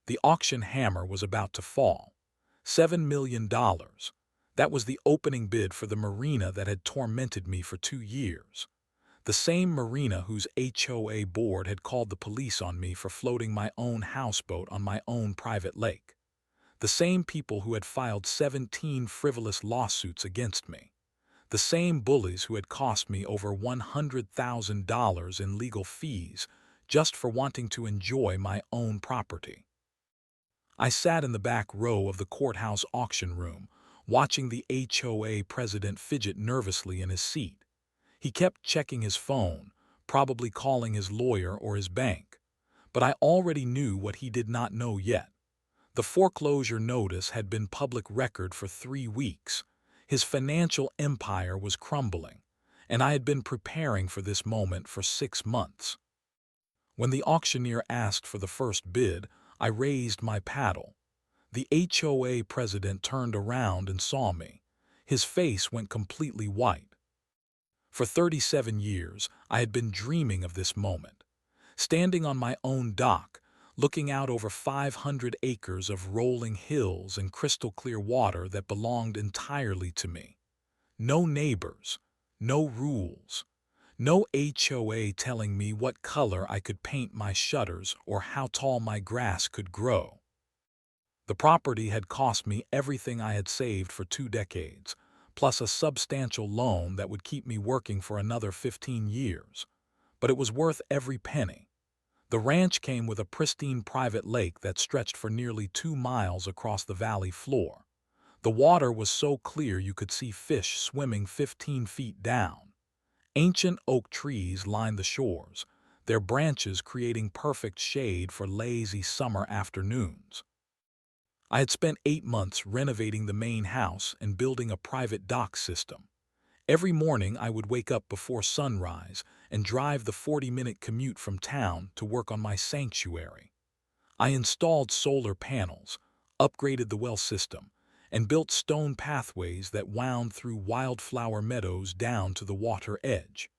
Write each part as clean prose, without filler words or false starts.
The auction hammer was about to fall. $7 million. That was the opening bid for the marina that had tormented me for 2 years. The same marina whose HOA board had called the police on me for floating my own houseboat on my own private lake. The same people who had filed 17 frivolous lawsuits against me. The same bullies who had cost me over $100,000 in legal fees just for wanting to enjoy my own property. I sat in the back row of the courthouse auction room, watching the HOA president fidget nervously in his seat. He kept checking his phone, probably calling his lawyer or his bank. But I already knew what he did not know yet. The foreclosure notice had been public record for 3 weeks. His financial empire was crumbling, and I had been preparing for this moment for 6 months. When the auctioneer asked for the first bid, I raised my paddle. The HOA president turned around and saw me. His face went completely white. For 37 years, I had been dreaming of this moment. Standing on my own dock, looking out over 500 acres of rolling hills and crystal-clear water that belonged entirely to me. No neighbors, no rules, no HOA telling me what color I could paint my shutters or how tall my grass could grow. The property had cost me everything I had saved for 2 decades, plus a substantial loan that would keep me working for another 15 years. But it was worth every penny. The ranch came with a pristine private lake that stretched for nearly 2 miles across the valley floor. The water was so clear you could see fish swimming 15 feet down. Ancient oak trees lined the shores, their branches creating perfect shade for lazy summer afternoons. I had spent 8 months renovating the main house and building a private dock system. Every morning I would wake up before sunrise and drive the 40-minute commute from town to work on my sanctuary. I installed solar panels, upgraded the well system, and built stone pathways that wound through wildflower meadows down to the water edge.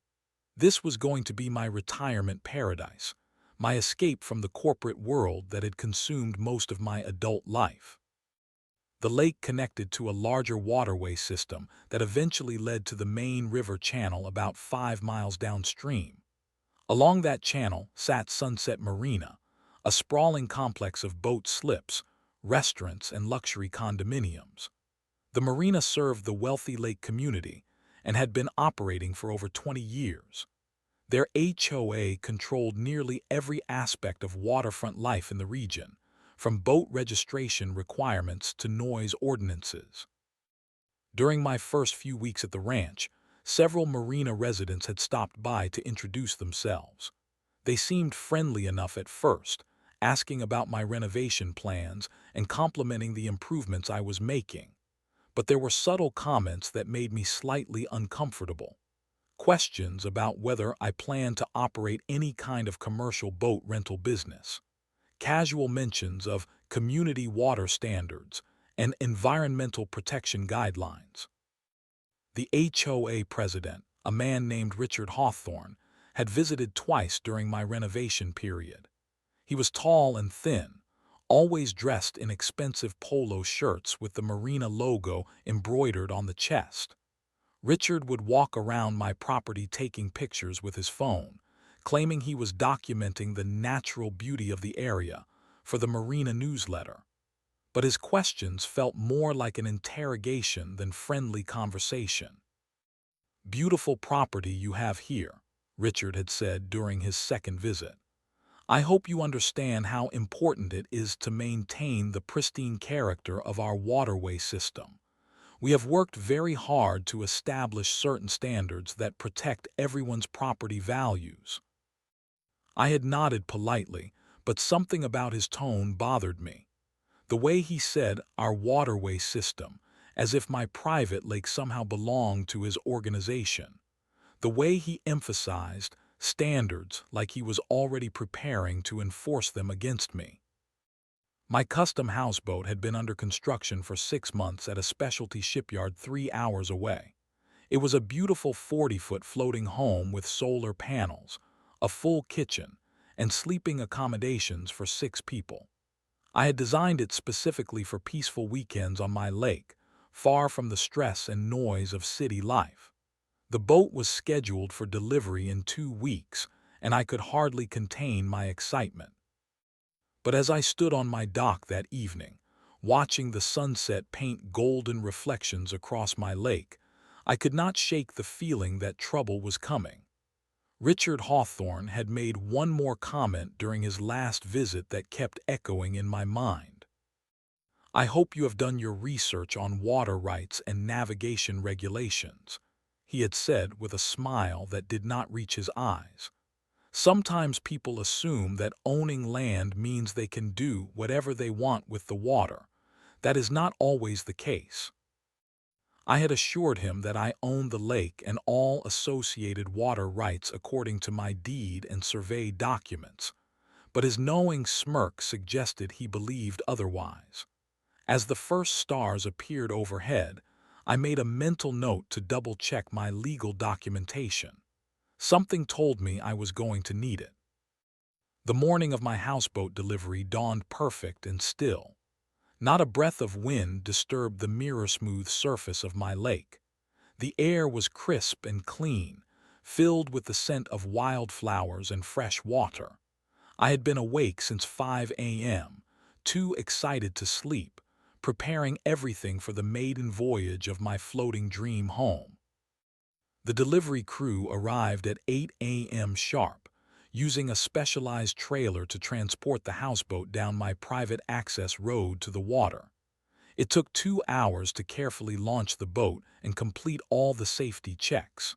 This was going to be my retirement paradise, my escape from the corporate world that had consumed most of my adult life. The lake connected to a larger waterway system that eventually led to the main river channel about 5 miles downstream. Along that channel sat Sunset Marina, a sprawling complex of boat slips, restaurants, and luxury condominiums. The marina served the wealthy lake community and had been operating for over 20 years. Their HOA controlled nearly every aspect of waterfront life in the region, from boat registration requirements to noise ordinances. During my first few weeks at the ranch, several marina residents had stopped by to introduce themselves. They seemed friendly enough at first, asking about my renovation plans and complimenting the improvements I was making. But there were subtle comments that made me slightly uncomfortable. Questions about whether I planned to operate any kind of commercial boat rental business. Casual mentions of community water standards and environmental protection guidelines. The HOA president, a man named Richard Hawthorne, had visited twice during my renovation period. He was tall and thin, always dressed in expensive polo shirts with the Marina logo embroidered on the chest. Richard would walk around my property taking pictures with his phone, claiming he was documenting the natural beauty of the area for the Marina newsletter. But his questions felt more like an interrogation than friendly conversation. "Beautiful property you have here," Richard had said during his second visit. "I hope you understand how important it is to maintain the pristine character of our waterway system. We have worked very hard to establish certain standards that protect everyone's property values." I had nodded politely, but something about his tone bothered me. The way he said "our waterway system," as if my private lake somehow belonged to his organization. The way he emphasized standards like he was already preparing to enforce them against me. My custom houseboat had been under construction for 6 months at a specialty shipyard 3 hours away. It was a beautiful 40-foot floating home with solar panels, a full kitchen, and sleeping accommodations for 6 people. I had designed it specifically for peaceful weekends on my lake, far from the stress and noise of city life. The boat was scheduled for delivery in 2 weeks, and I could hardly contain my excitement. But as I stood on my dock that evening, watching the sunset paint golden reflections across my lake, I could not shake the feeling that trouble was coming. Richard Hawthorne had made one more comment during his last visit that kept echoing in my mind. "I hope you have done your research on water rights and navigation regulations," he had said with a smile that did not reach his eyes. Sometimes people assume that owning land means they can do whatever they want with the water. That is not always the case. I had assured him that I owned the lake and all associated water rights according to my deed and survey documents, but his knowing smirk suggested he believed otherwise. As the first stars appeared overhead, I made a mental note to double-check my legal documentation. Something told me I was going to need it. The morning of my houseboat delivery dawned perfect and still. Not a breath of wind disturbed the mirror-smooth surface of my lake. The air was crisp and clean, filled with the scent of wildflowers and fresh water. I had been awake since 5 a.m., too excited to sleep, preparing everything for the maiden voyage of my floating dream home. The delivery crew arrived at 8 a.m. sharp, using a specialized trailer to transport the houseboat down my private access road to the water. It took 2 hours to carefully launch the boat and complete all the safety checks.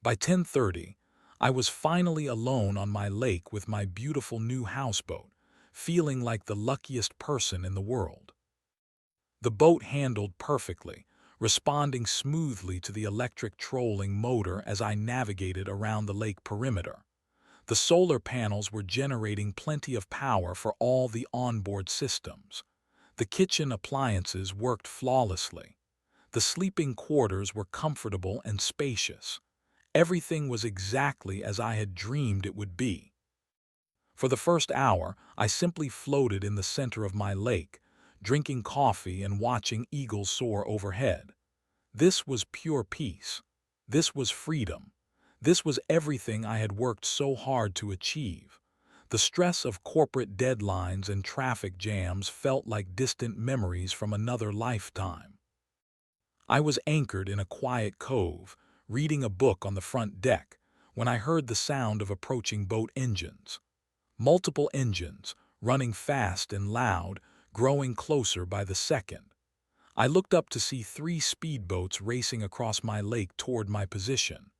By 10:30, I was finally alone on my lake with my beautiful new houseboat, feeling like the luckiest person in the world. The boat handled perfectly, responding smoothly to the electric trolling motor as I navigated around the lake perimeter. The solar panels were generating plenty of power for all the onboard systems. The kitchen appliances worked flawlessly. The sleeping quarters were comfortable and spacious. Everything was exactly as I had dreamed it would be. For the first hour, I simply floated in the center of my lake, drinking coffee and watching eagles soar overhead. This was pure peace. This was freedom. This was everything I had worked so hard to achieve. The stress of corporate deadlines and traffic jams felt like distant memories from another lifetime. I was anchored in a quiet cove, reading a book on the front deck, when I heard the sound of approaching boat engines. Multiple engines, running fast and loud, growing closer by the second. I looked up to see 3 speedboats racing across my lake toward my position.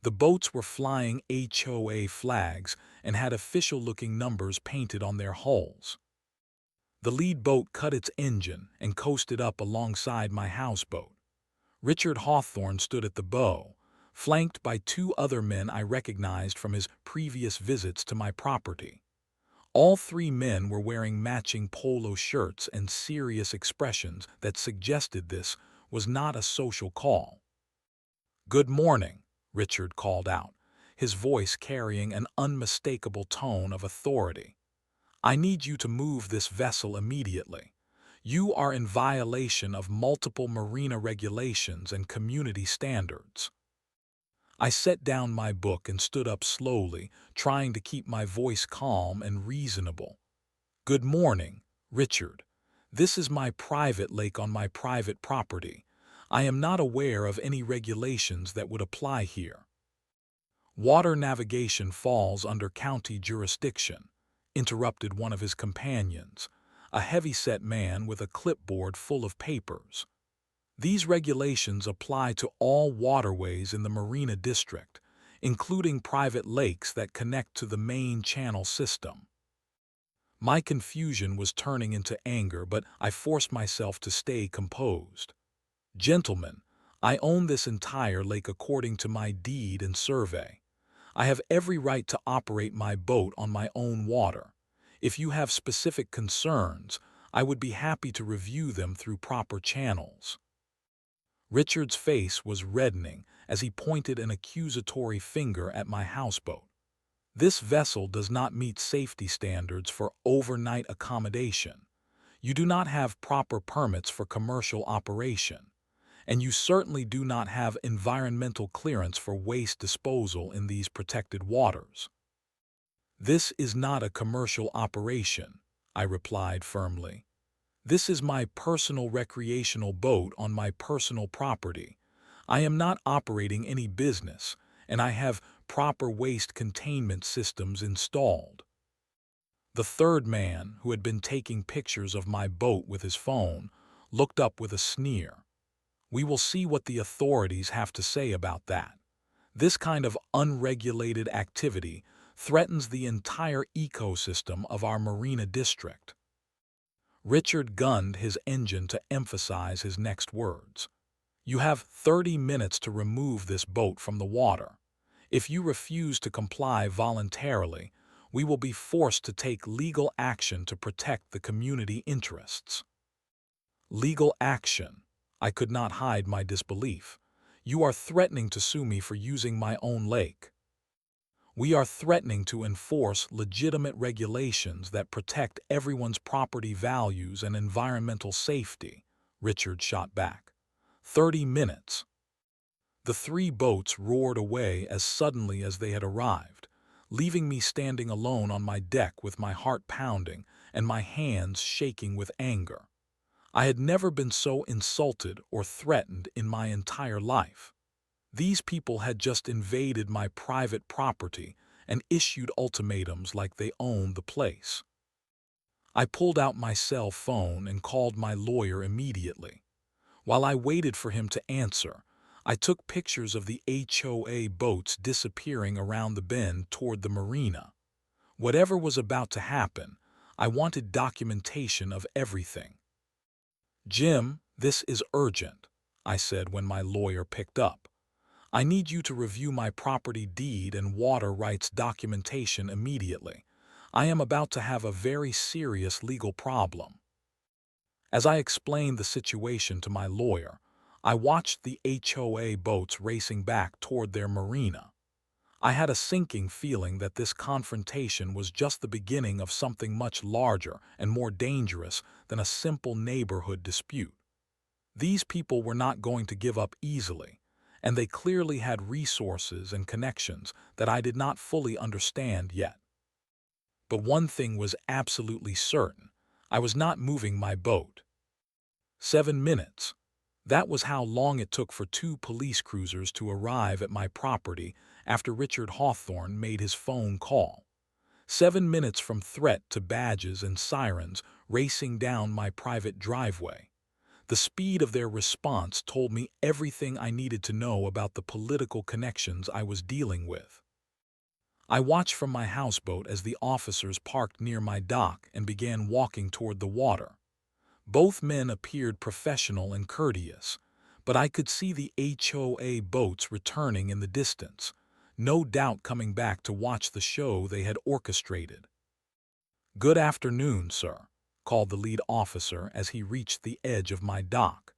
The boats were flying HOA flags and had official-looking numbers painted on their hulls. The lead boat cut its engine and coasted up alongside my houseboat. Richard Hawthorne stood at the bow, flanked by 2 other men I recognized from his previous visits to my property. All 3 men were wearing matching polo shirts and serious expressions that suggested this was not a social call. "Good morning," Richard called out, his voice carrying an unmistakable tone of authority. "I need you to move this vessel immediately. You are in violation of multiple marina regulations and community standards." I set down my book and stood up slowly, trying to keep my voice calm and reasonable. "Good morning, Richard. This is my private lake on my private property. I am not aware of any regulations that would apply here." "Water navigation falls under county jurisdiction," interrupted one of his companions, a heavy-set man with a clipboard full of papers. "These regulations apply to all waterways in the Marina district, including private lakes that connect to the main channel system." My confusion was turning into anger, but I forced myself to stay composed. "Gentlemen, I own this entire lake according to my deed and survey. I have every right to operate my boat on my own water. If you have specific concerns, I would be happy to review them through proper channels." Richard's face was reddening as he pointed an accusatory finger at my houseboat. "This vessel does not meet safety standards for overnight accommodation. You do not have proper permits for commercial operation, and you certainly do not have environmental clearance for waste disposal in these protected waters. This is not a commercial operation, I replied firmly. This is my personal recreational boat on my personal property. I am not operating any business, and I have proper waste containment systems installed. The third man, who had been taking pictures of my boat with his phone, looked up with a sneer. We will see what the authorities have to say about that. This kind of unregulated activity threatens the entire ecosystem of our Marina district. Richard gunned his engine to emphasize his next words. You have 30 minutes to remove this boat from the water. If you refuse to comply voluntarily, we will be forced to take legal action to protect the community interests. Legal action. I could not hide my disbelief. You are threatening to sue me for using my own lake. We are threatening to enforce legitimate regulations that protect everyone's property values and environmental safety, Richard shot back. 30 minutes. The three boats roared away as suddenly as they had arrived, leaving me standing alone on my deck with my heart pounding and my hands shaking with anger. I had never been so insulted or threatened in my entire life. These people had just invaded my private property and issued ultimatums like they owned the place. I pulled out my cell phone and called my lawyer immediately. While I waited for him to answer, I took pictures of the HOA boats disappearing around the bend toward the marina. Whatever was about to happen, I wanted documentation of everything. Jim, this is urgent, I said when my lawyer picked up. I need you to review my property deed and water rights documentation immediately. I am about to have a very serious legal problem. As I explained the situation to my lawyer, I watched the HOA boats racing back toward their marina. I had a sinking feeling that this confrontation was just the beginning of something much larger and more dangerous than a simple neighborhood dispute. These people were not going to give up easily, and they clearly had resources and connections that I did not fully understand yet. But one thing was absolutely certain. I was not moving my boat. 7 minutes. That was how long it took for 2 police cruisers to arrive at my property after Richard Hawthorne made his phone call. 7 minutes from threat to badges and sirens racing down my private driveway. The speed of their response told me everything I needed to know about the political connections I was dealing with. I watched from my houseboat as the officers parked near my dock and began walking toward the water. Both men appeared professional and courteous, but I could see the HOA boats returning in the distance, no doubt coming back to watch the show they had orchestrated. "Good afternoon, sir," called the lead officer as he reached the edge of my dock.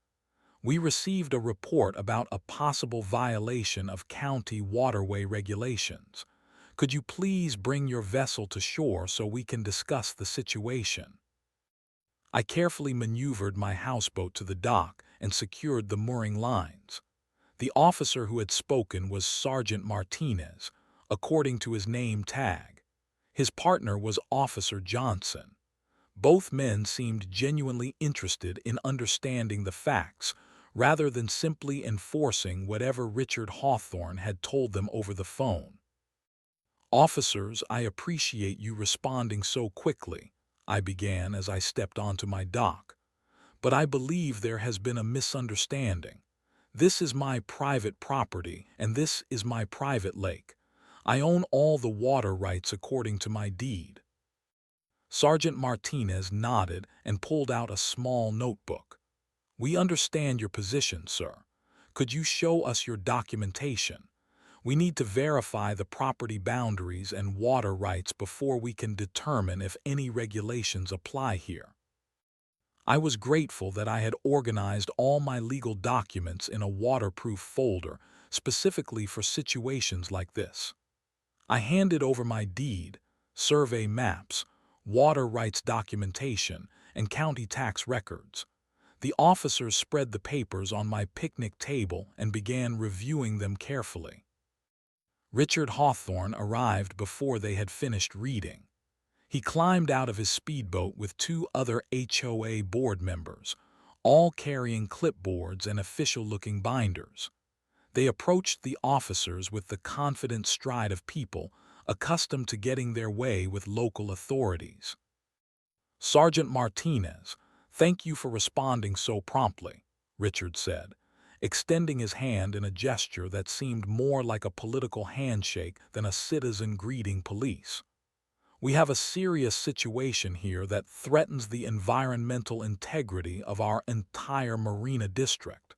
"We received a report about a possible violation of county waterway regulations. Could you please bring your vessel to shore so we can discuss the situation?" I carefully maneuvered my houseboat to the dock and secured the mooring lines. The officer who had spoken was Sergeant Martinez, according to his name tag. His partner was Officer Johnson. Both men seemed genuinely interested in understanding the facts rather than simply enforcing whatever Richard Hawthorne had told them over the phone. "Officers, I appreciate you responding so quickly," I began as I stepped onto my dock. "But I believe there has been a misunderstanding. This is my private property, and this is my private lake. I own all the water rights according to my deed." Sergeant Martinez nodded and pulled out a small notebook. "We understand your position, sir. Could you show us your documentation? We need to verify the property boundaries and water rights before we can determine if any regulations apply here." I was grateful that I had organized all my legal documents in a waterproof folder specifically for situations like this. I handed over my deed, survey maps, water rights documentation, and county tax records. The officers spread the papers on my picnic table and began reviewing them carefully. Richard Hawthorne arrived before they had finished reading. He climbed out of his speedboat with two other HOA board members, all carrying clipboards and official-looking binders. They approached the officers with the confident stride of people accustomed to getting their way with local authorities. "Sergeant Martinez, thank you for responding so promptly," Richard said, extending his hand in a gesture that seemed more like a political handshake than a citizen greeting police. "We have a serious situation here that threatens the environmental integrity of our entire Marina district."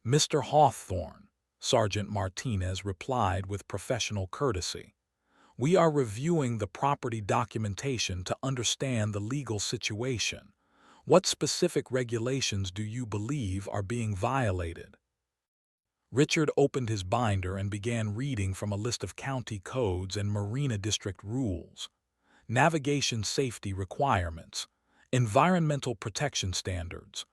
"Mr. Hawthorne," Sergeant Martinez replied with professional courtesy, "we are reviewing the property documentation to understand the legal situation. What specific regulations do you believe are being violated?" Richard opened his binder and began reading from a list of county codes and Marina district rules. Navigation safety requirements, environmental protection standards,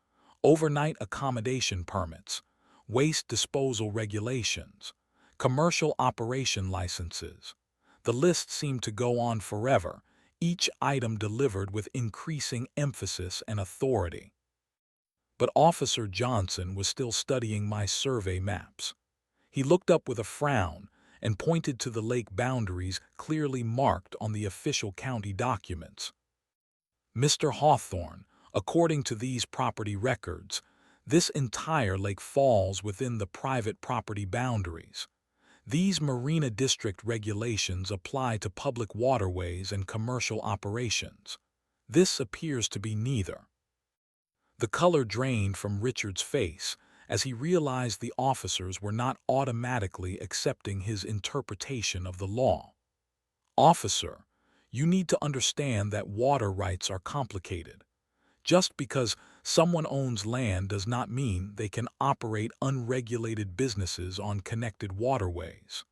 overnight accommodation permits, waste disposal regulations, commercial operation licenses. The list seemed to go on forever, each item delivered with increasing emphasis and authority. But Officer Johnson was still studying my survey maps. He looked up with a frown and pointed to the lake boundaries clearly marked on the official county documents. "Mr. Hawthorne, according to these property records, this entire lake falls within the private property boundaries. These Marina District regulations apply to public waterways and commercial operations. This appears to be neither." The color drained from Richard's face as he realized the officers were not automatically accepting his interpretation of the law. "Officer, you need to understand that water rights are complicated. Just because someone owns land does not mean they can operate unregulated businesses on connected waterways."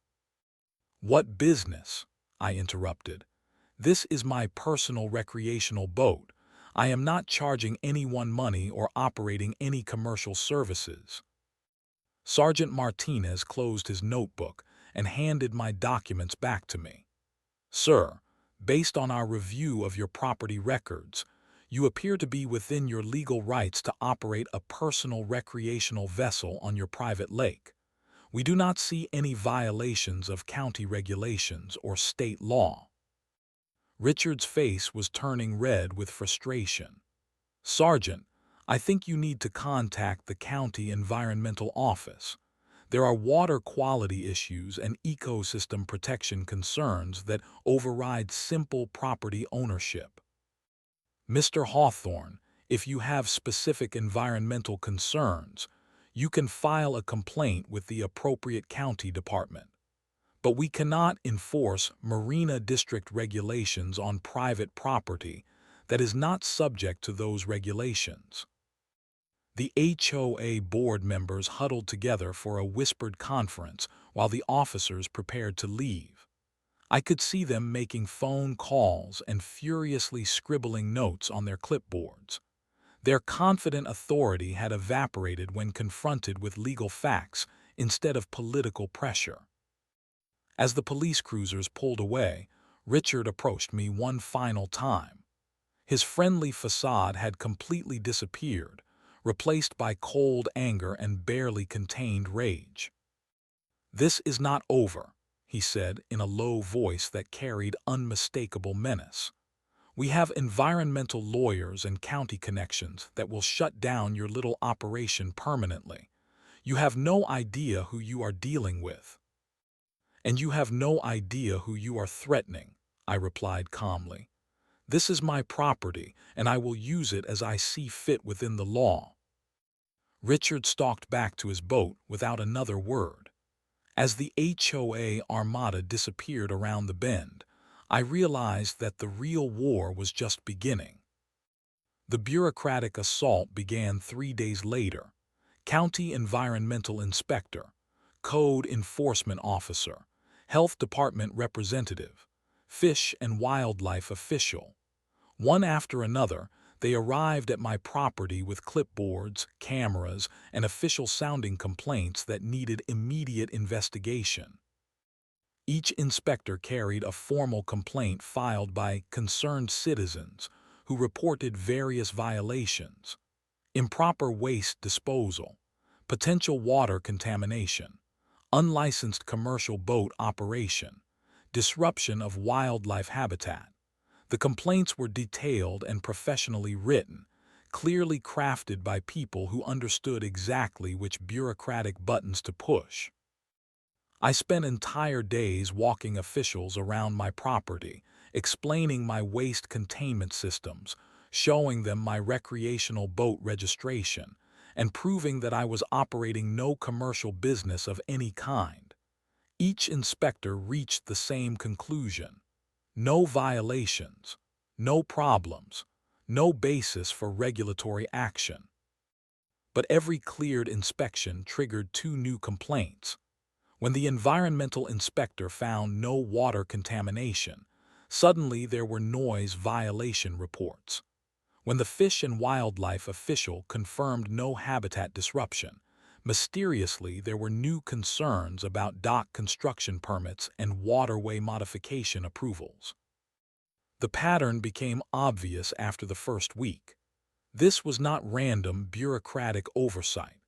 "What business?" I interrupted. "This is my personal recreational boat. I am not charging anyone money or operating any commercial services." Sergeant Martinez closed his notebook and handed my documents back to me. "Sir, based on our review of your property records, you appear to be within your legal rights to operate a personal recreational vessel on your private lake. We do not see any violations of county regulations or state law." Richard's face was turning red with frustration. "Sergeant, I think you need to contact the county environmental office. There are water quality issues and ecosystem protection concerns that override simple property ownership." "Mr. Hawthorne, if you have specific environmental concerns, you can file a complaint with the appropriate county department. But we cannot enforce Marina District regulations on private property that is not subject to those regulations." The HOA board members huddled together for a whispered conference while the officers prepared to leave. I could see them making phone calls and furiously scribbling notes on their clipboards. Their confident authority had evaporated when confronted with legal facts instead of political pressure. As the police cruisers pulled away, Richard approached me one final time. His friendly facade had completely disappeared, replaced by cold anger and barely contained rage. "This is not over," he said in a low voice that carried unmistakable menace. "We have environmental lawyers and county connections that will shut down your little operation permanently. You have no idea who you are dealing with." "And you have no idea who you are threatening," I replied calmly. "This is my property, and I will use it as I see fit within the law." Richard stalked back to his boat without another word. As the HOA armada disappeared around the bend, I realized that the real war was just beginning. The bureaucratic assault began 3 days later. County environmental inspector, code enforcement officer, health department representative, fish and wildlife official. One after another, They arrived at my property with clipboards, cameras, and official sounding complaints that needed immediate investigation. Each inspector carried a formal complaint filed by concerned citizens who reported various violations: improper waste disposal, potential water contamination, unlicensed commercial boat operation, disruption of wildlife habitat. The complaints were detailed and professionally written, clearly crafted by people who understood exactly which bureaucratic buttons to push. I spent entire days walking officials around my property, explaining my waste containment systems, showing them my recreational boat registration, and proving that I was operating no commercial business of any kind. Each inspector reached the same conclusion: no violations, no problems, no basis for regulatory action. But every cleared inspection triggered two new complaints. When the environmental inspector found no water contamination, suddenly there were noise violation reports. When the fish and wildlife official confirmed no habitat disruption, mysteriously there were new concerns about dock construction permits and waterway modification approvals. The pattern became obvious after the first week. This was not random bureaucratic oversight.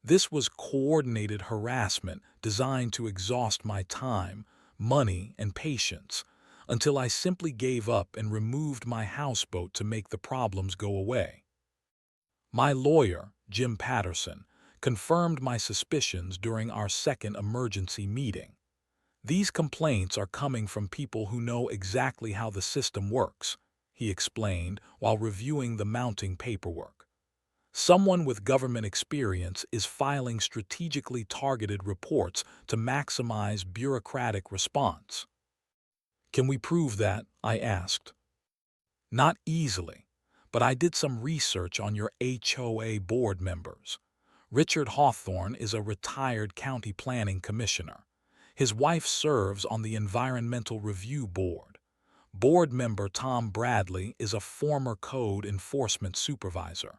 This was coordinated harassment designed to exhaust my time, money, and patience, until I simply gave up and removed my houseboat to make the problems go away. My lawyer, Jim Patterson, confirmed my suspicions during our second emergency meeting. "These complaints are coming from people who know exactly how the system works," he explained while reviewing the mounting paperwork. "Someone with government experience is filing strategically targeted reports to maximize bureaucratic response." "Can we prove that?" I asked. "Not easily, but I did some research on your HOA board members. Richard Hawthorne is a retired county planning commissioner. His wife serves on the Environmental Review Board. Board member Tom Bradley is a former code enforcement supervisor.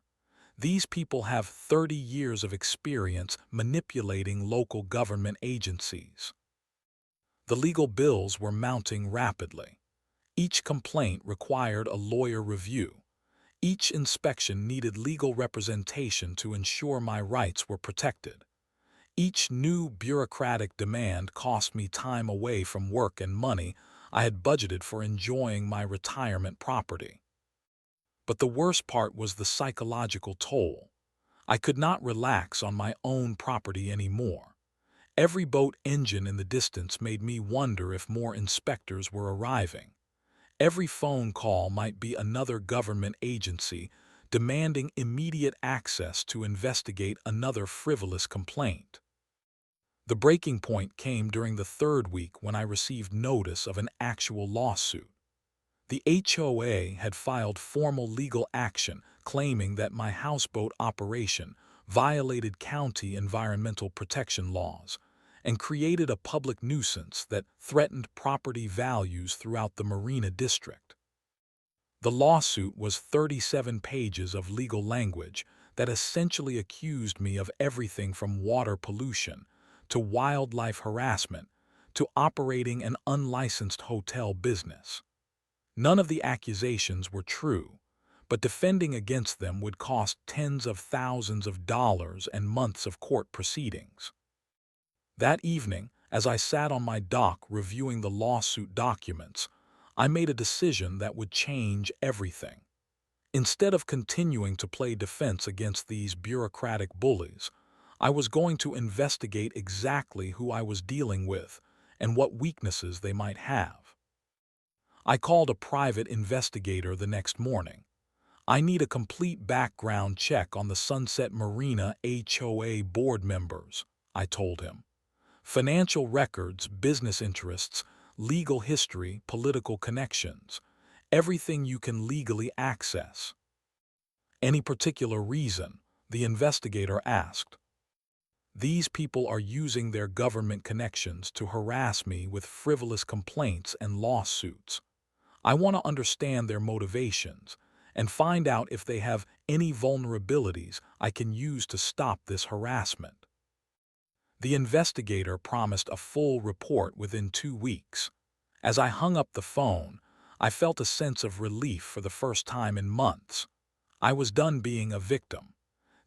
These people have 30 years of experience manipulating local government agencies." The legal bills were mounting rapidly. Each complaint required a lawyer review. Each inspection needed legal representation to ensure my rights were protected. Each new bureaucratic demand cost me time away from work and money I had budgeted for enjoying my retirement property. But the worst part was the psychological toll. I could not relax on my own property anymore. Every boat engine in the distance made me wonder if more inspectors were arriving. Every phone call might be another government agency demanding immediate access to investigate another frivolous complaint. The breaking point came during the third week when I received notice of an actual lawsuit. The HOA had filed formal legal action claiming that my houseboat operation violated county environmental protection laws and created a public nuisance that threatened property values throughout the Marina district. The lawsuit was 37 pages of legal language that essentially accused me of everything from water pollution to wildlife harassment to operating an unlicensed hotel business. None of the accusations were true, but defending against them would cost tens of thousands of dollars and months of court proceedings. That evening, as I sat on my dock reviewing the lawsuit documents, I made a decision that would change everything. Instead of continuing to play defense against these bureaucratic bullies, I was going to investigate exactly who I was dealing with and what weaknesses they might have. I called a private investigator the next morning. "I need a complete background check on the Sunset Marina HOA board members," I told him. "Financial records, business interests, legal history, political connections, everything you can legally access." "Any particular reason?" the investigator asked. "These people are using their government connections to harass me with frivolous complaints and lawsuits. I want to understand their motivations and find out if they have any vulnerabilities I can use to stop this harassment. The investigator promised a full report within 2 weeks. As I hung up the phone, I felt a sense of relief for the first time in months. I was done being a victim.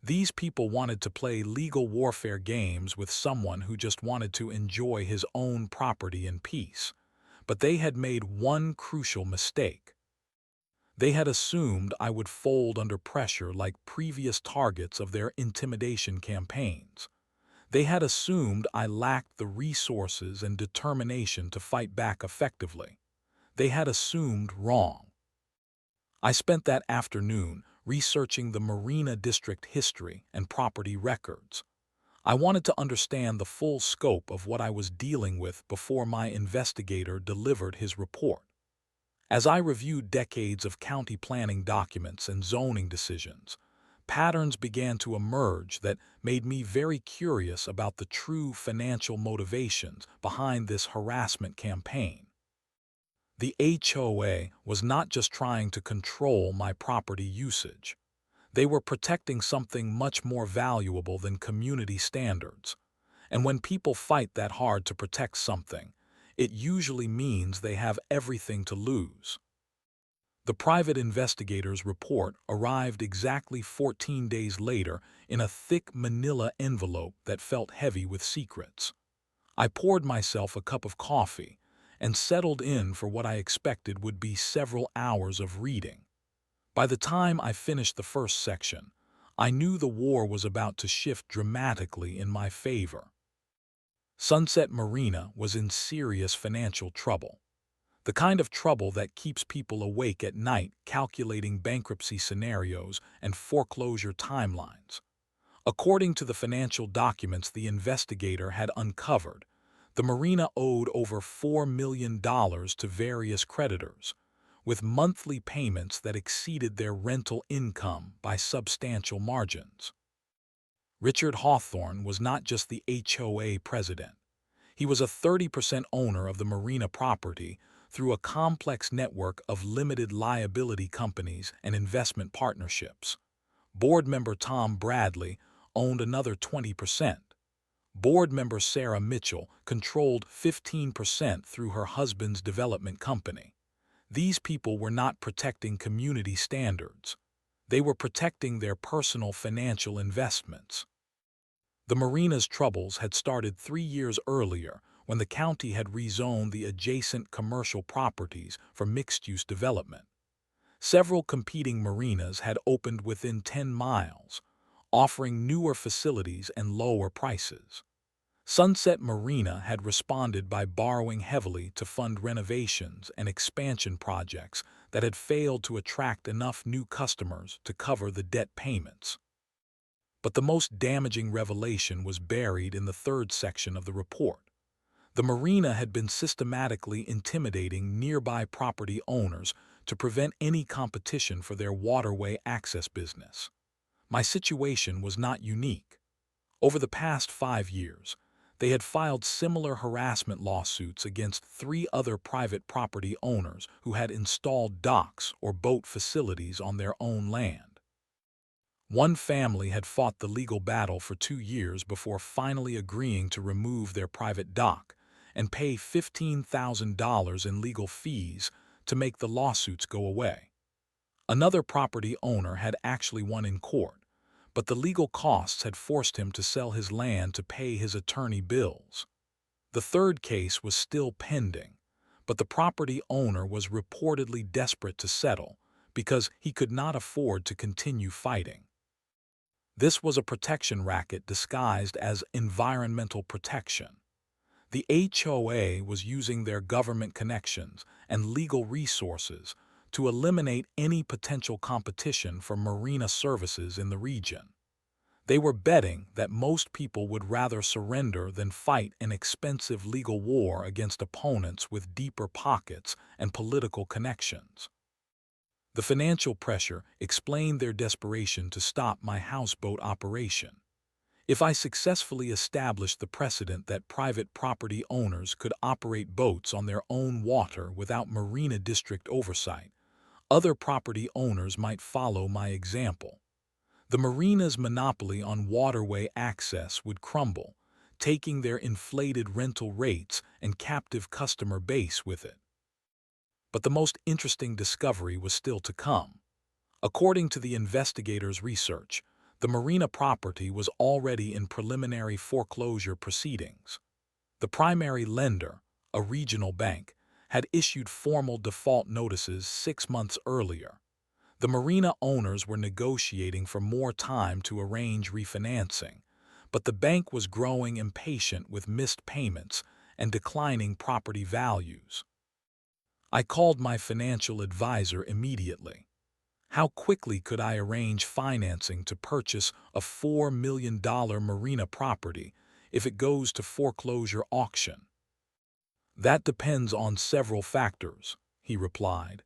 These people wanted to play legal warfare games with someone who just wanted to enjoy his own property in peace. But they had made one crucial mistake. They had assumed I would fold under pressure like previous targets of their intimidation campaigns. They had assumed I lacked the resources and determination to fight back effectively. They had assumed wrong. I spent that afternoon researching the Marina district history and property records. I wanted to understand the full scope of what I was dealing with before my investigator delivered his report. As I reviewed decades of county planning documents and zoning decisions, patterns began to emerge that made me very curious about the true financial motivations behind this harassment campaign. The HOA was not just trying to control my property usage. They were protecting something much more valuable than community standards. And when people fight that hard to protect something, it usually means they have everything to lose. The private investigator's report arrived exactly 14 days later in a thick manila envelope that felt heavy with secrets. I poured myself a cup of coffee and settled in for what I expected would be several hours of reading. By the time I finished the first section, I knew the war was about to shift dramatically in my favor. Sunset Marina was in serious financial trouble. The kind of trouble that keeps people awake at night calculating bankruptcy scenarios and foreclosure timelines. According to the financial documents the investigator had uncovered, the marina owed over $4 million to various creditors, with monthly payments that exceeded their rental income by substantial margins. Richard Hawthorne was not just the HOA president. He was a 30% owner of the marina property through a complex network of limited liability companies and investment partnerships. Board member Tom Bradley owned another 20%. Board member Sarah Mitchell controlled 15% through her husband's development company. These people were not protecting community standards. They were protecting their personal financial investments. The marina's troubles had started 3 years earlier when the county had rezoned the adjacent commercial properties for mixed-use development. Several competing marinas had opened within 10 miles, offering newer facilities and lower prices. Sunset Marina had responded by borrowing heavily to fund renovations and expansion projects that had failed to attract enough new customers to cover the debt payments. But the most damaging revelation was buried in the third section of the report. The marina had been systematically intimidating nearby property owners to prevent any competition for their waterway access business. My situation was not unique. Over the past 5 years, they had filed similar harassment lawsuits against 3 other private property owners who had installed docks or boat facilities on their own land. One family had fought the legal battle for 2 years before finally agreeing to remove their private dock and pay $15,000 in legal fees to make the lawsuits go away. Another property owner had actually won in court, but the legal costs had forced him to sell his land to pay his attorney bills. The third case was still pending, but the property owner was reportedly desperate to settle because he could not afford to continue fighting. This was a protection racket disguised as environmental protection. The HOA was using their government connections and legal resources to eliminate any potential competition for marina services in the region. They were betting that most people would rather surrender than fight an expensive legal war against opponents with deeper pockets and political connections. The financial pressure explained their desperation to stop my houseboat operation. If I successfully established the precedent that private property owners could operate boats on their own water without marina district oversight, Other property owners might follow my example. The marina's monopoly on waterway access would crumble, taking their inflated rental rates and captive customer base with it. But the most interesting discovery was still to come. According to the investigators' research, the marina property was already in preliminary foreclosure proceedings. The primary lender, a regional bank, had issued formal default notices 6 months earlier. The marina owners were negotiating for more time to arrange refinancing, but the bank was growing impatient with missed payments and declining property values. I called my financial advisor immediately. How quickly could I arrange financing to purchase a $4 million marina property if it goes to foreclosure auction? That depends on several factors, he replied.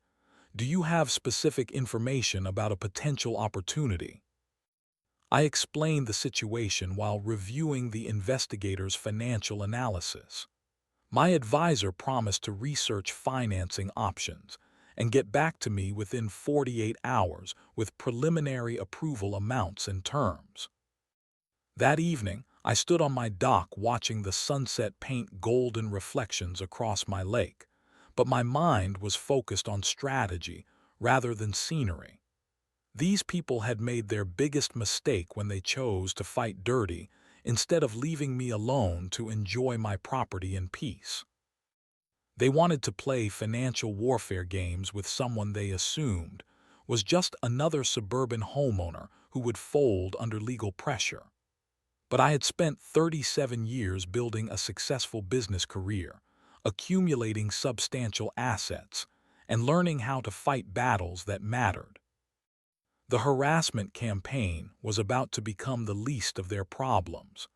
Do you have specific information about a potential opportunity? I explained the situation while reviewing the investigator's financial analysis. My advisor promised to research financing options and get back to me within 48 hours with preliminary approval amounts and terms. That evening, I stood on my dock watching the sunset paint golden reflections across my lake, but my mind was focused on strategy rather than scenery. These people had made their biggest mistake when they chose to fight dirty instead of leaving me alone to enjoy my property in peace. They wanted to play financial warfare games with someone they assumed was just another suburban homeowner who would fold under legal pressure. But I had spent 37 years building a successful business career, accumulating substantial assets, and learning how to fight battles that mattered. The harassment campaign was about to become the least of their problems.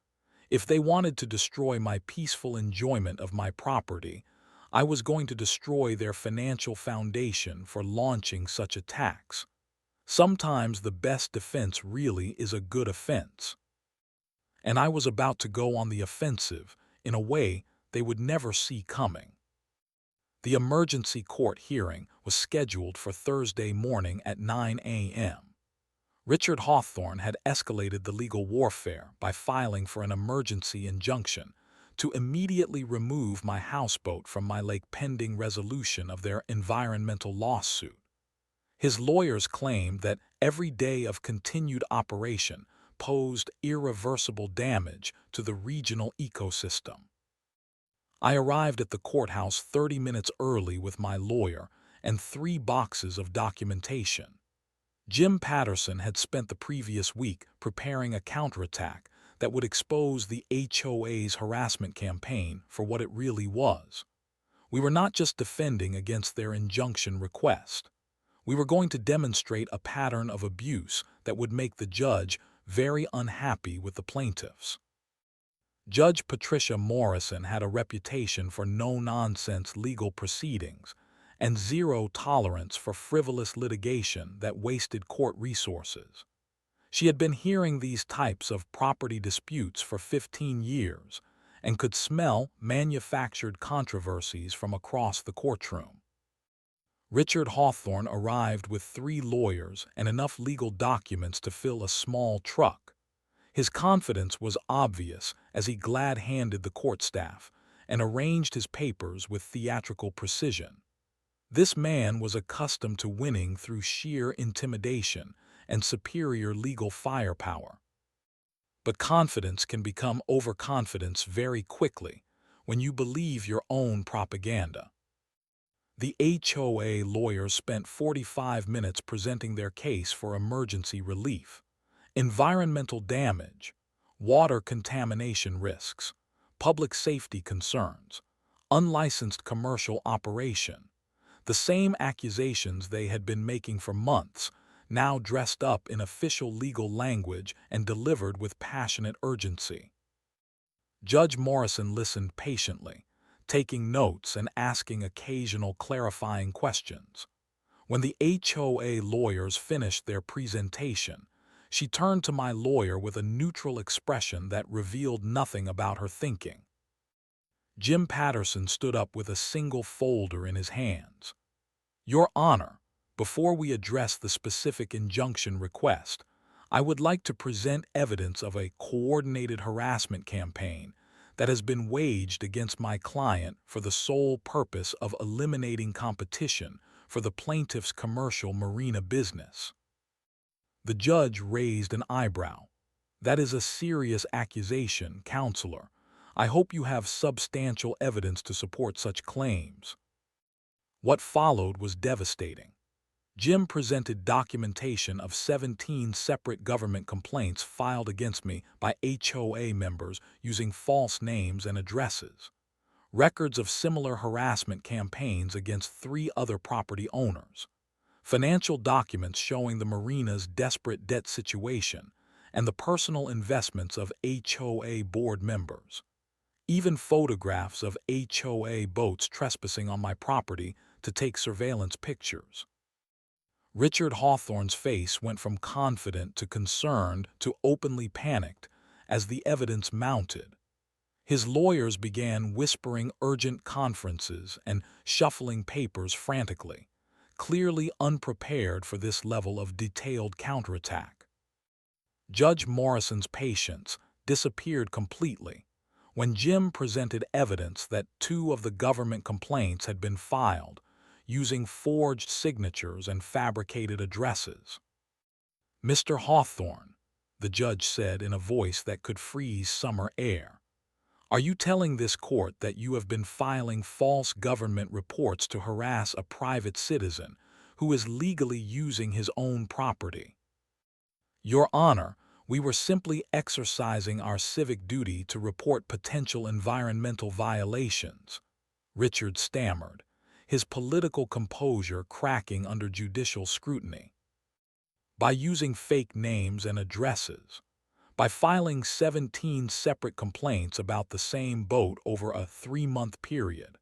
If they wanted to destroy my peaceful enjoyment of my property, I was going to destroy their financial foundation for launching such attacks. Sometimes the best defense really is a good offense. And I was about to go on the offensive in a way they would never see coming. The emergency court hearing was scheduled for Thursday morning at 9 a.m. Richard Hawthorne had escalated the legal warfare by filing for an emergency injunction to immediately remove my houseboat from my lake pending resolution of their environmental lawsuit. His lawyers claimed that every day of continued operation posed irreversible damage to the regional ecosystem. I arrived at the courthouse 30 minutes early with my lawyer and 3 boxes of documentation. Jim Patterson had spent the previous week preparing a counterattack that would expose the HOA's harassment campaign for what it really was. We were not just defending against their injunction request. We were going to demonstrate a pattern of abuse that would make the judge very unhappy with the plaintiffs. Judge Patricia Morrison had a reputation for no-nonsense legal proceedings and zero tolerance for frivolous litigation that wasted court resources. She had been hearing these types of property disputes for 15 years and could smell manufactured controversies from across the courtroom. Richard Hawthorne arrived with 3 lawyers and enough legal documents to fill a small truck. His confidence was obvious as he glad-handed the court staff and arranged his papers with theatrical precision. This man was accustomed to winning through sheer intimidation and superior legal firepower. But confidence can become overconfidence very quickly when you believe your own propaganda. The HOA lawyers spent 45 minutes presenting their case for emergency relief, environmental damage, water contamination risks, public safety concerns, unlicensed commercial operation. The same accusations they had been making for months, now dressed up in official legal language and delivered with passionate urgency. Judge Morrison listened patiently, taking notes and asking occasional clarifying questions. When the HOA lawyers finished their presentation, she turned to my lawyer with a neutral expression that revealed nothing about her thinking. Jim Patterson stood up with a single folder in his hands. "Your Honor, Before we address the specific injunction request, I would like to present evidence of a coordinated harassment campaign that has been waged against my client for the sole purpose of eliminating competition for the plaintiff's commercial marina business. The judge raised an eyebrow. That is a serious accusation, counselor. I hope you have substantial evidence to support such claims. What followed was devastating. Jim presented documentation of 17 separate government complaints filed against me by HOA members using false names and addresses, records of similar harassment campaigns against 3 other property owners, financial documents showing the marina's desperate debt situation, and the personal investments of HOA board members. Even photographs of HOA boats trespassing on my property to take surveillance pictures. Richard Hawthorne's face went from confident to concerned to openly panicked as the evidence mounted. His lawyers began whispering urgent conferences and shuffling papers frantically, clearly unprepared for this level of detailed counterattack. Judge Morrison's patience disappeared completely when Jim presented evidence that 2 of the government complaints had been filed using forged signatures and fabricated addresses. "Mr. Hawthorne," the judge said in a voice that could freeze summer air, "are you telling this court that you have been filing false government reports to harass a private citizen who is legally using his own property?" "Your Honor, we were simply exercising our civic duty to report potential environmental violations," Richard stammered, his political composure cracking under judicial scrutiny. "By using fake names and addresses, by filing 17 separate complaints about the same boat over a 3-month period.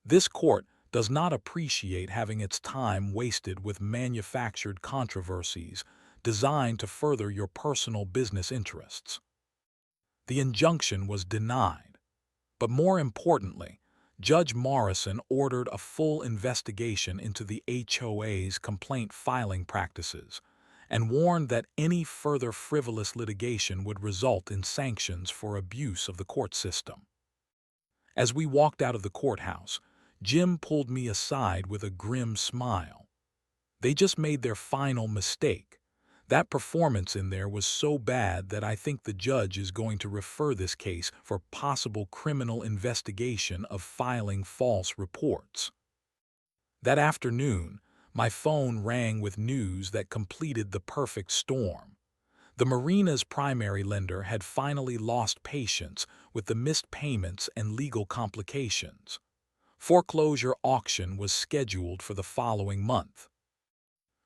This court does not appreciate having its time wasted with manufactured controversies designed to further your personal business interests." The injunction was denied, but more importantly, Judge Morrison ordered a full investigation into the HOA's complaint filing practices and warned that any further frivolous litigation would result in sanctions for abuse of the court system. As we walked out of the courthouse, Jim pulled me aside with a grim smile. "They just made their final mistake. That performance in there was so bad that I think the judge is going to refer this case for possible criminal investigation of filing false reports." That afternoon, my phone rang with news that completed the perfect storm. The marina's primary lender had finally lost patience with the missed payments and legal complications. Foreclosure auction was scheduled for the following month.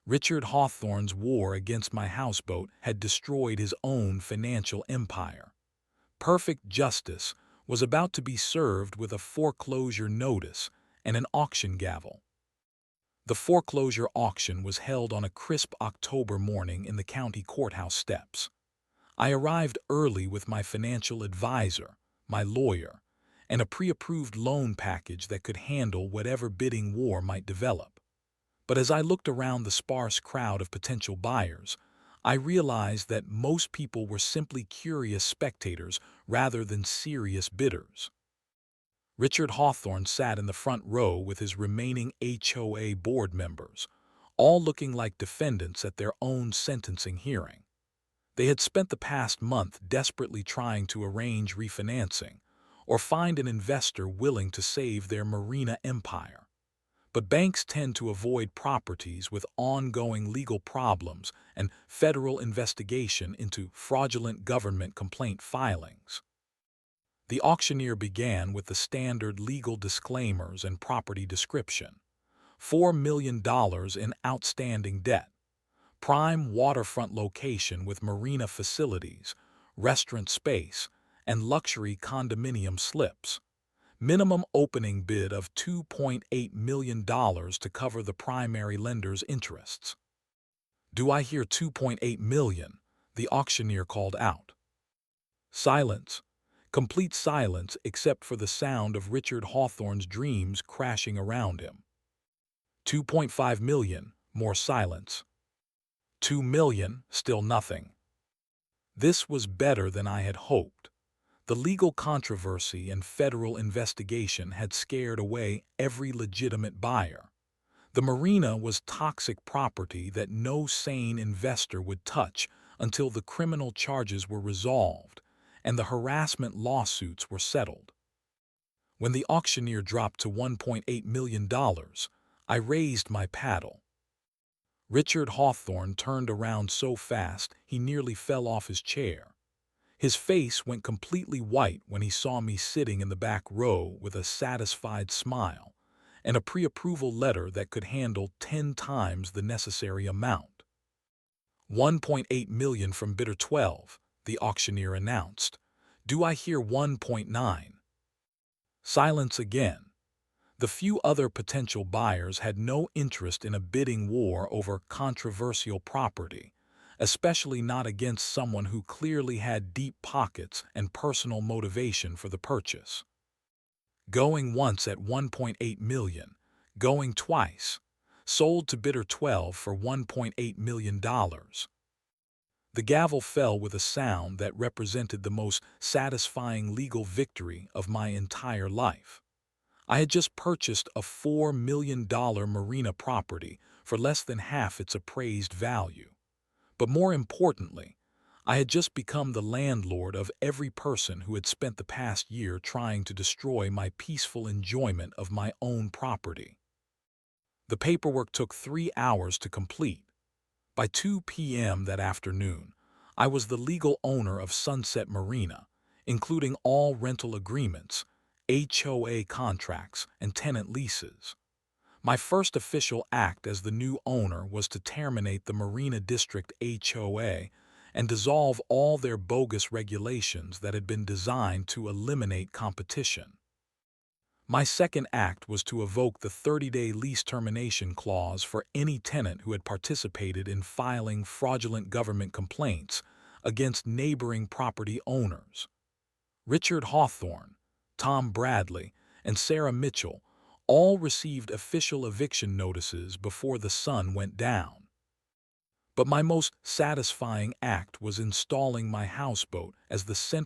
Richard Hawthorne's war against my houseboat had destroyed his own financial empire. Perfect justice was about to be served with a foreclosure notice and an auction gavel. The foreclosure auction was held on a crisp October morning in the county courthouse steps. I arrived early with my financial advisor, my lawyer, and a pre-approved loan package that could handle whatever bidding war might develop. But as I looked around the sparse crowd of potential buyers, I realized that most people were simply curious spectators rather than serious bidders. Richard Hawthorne sat in the front row with his remaining HOA board members, all looking like defendants at their own sentencing hearing. They had spent the past month desperately trying to arrange refinancing or find an investor willing to save their marina empire. But banks tend to avoid properties with ongoing legal problems and federal investigation into fraudulent government complaint filings. The auctioneer began with the standard legal disclaimers and property description. $4 million in outstanding debt. Prime waterfront location with marina facilities, restaurant space, and luxury condominium slips. Minimum opening bid of $2.8 million to cover the primary lender's interests. "Do I hear $2.8 million?" the auctioneer called out. Silence. Complete silence except for the sound of Richard Hawthorne's dreams crashing around him. "$2.5 million, More silence. 2 million, still nothing. This was better than I had hoped. The legal controversy and federal investigation had scared away every legitimate buyer. The marina was toxic property that no sane investor would touch until the criminal charges were resolved and the harassment lawsuits were settled. When the auctioneer dropped to $1.8 million, I raised my paddle. Richard Hawthorne turned around so fast he nearly fell off his chair. His face went completely white when he saw me sitting in the back row with a satisfied smile and a pre-approval letter that could handle 10 times the necessary amount. 1.8 million from bidder 12, the auctioneer announced. Do I hear 1.9? Silence again. The few other potential buyers had no interest in a bidding war over controversial property, especially not against someone who clearly had deep pockets and personal motivation for the purchase. Going once at 1.8 million, going twice, sold to bidder 12 for $1.8 million. The gavel fell with a sound that represented the most satisfying legal victory of my entire life. I had just purchased a $4 million marina property for less than half its appraised value. But more importantly, I had just become the landlord of every person who had spent the past year trying to destroy my peaceful enjoyment of my own property. The paperwork took 3 hours to complete. By 2 p.m. that afternoon, I was the legal owner of Sunset Marina, including all rental agreements, HOA contracts, and tenant leases. My first official act as the new owner was to terminate the Marina District HOA and dissolve all their bogus regulations that had been designed to eliminate competition. My second act was to evoke the 30-day lease termination clause for any tenant who had participated in filing fraudulent government complaints against neighboring property owners. Richard Hawthorne, Tom Bradley, and Sarah Mitchell all received official eviction notices before the sun went down. But my most satisfying act was installing my houseboat as the center